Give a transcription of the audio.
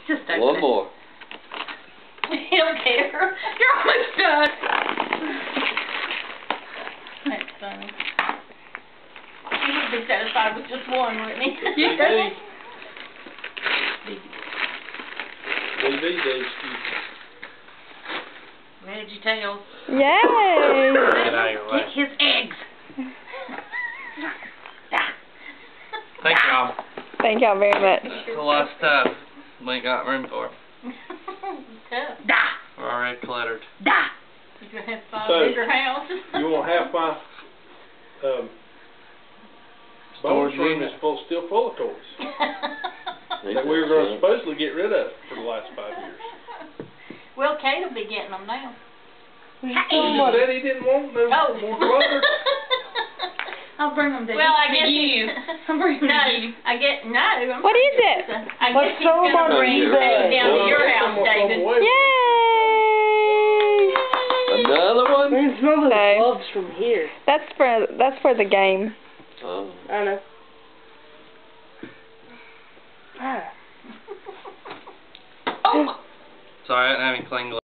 Just open One it. more. He don't care. You're almost done. That's funny. He would be satisfied with just one, wouldn't he? DVD. DVD, VeggieTales. Yay! Get out of your way. Get his eggs. Thank y'all. Thank y'all very much. It's a lot of stuff we ain't got room for. Tough. Da. We're already cluttered. Da. You're going to have to buy So, a bigger house. You want half my bonus room is still full of toys that we were going to supposedly get rid of for the last 5 years. Well, Kate will be getting them now. He just said he didn't want no more clutter. I'll bring them to you. I'll bring them to you. No. What is it? I guess he's going to bring them down to your house, David. Yay! Another one? I can smell the Okay. gloves from here. That's for the game. Oh. I know. Ah. Oh! Sorry, I didn't have any clean gloves.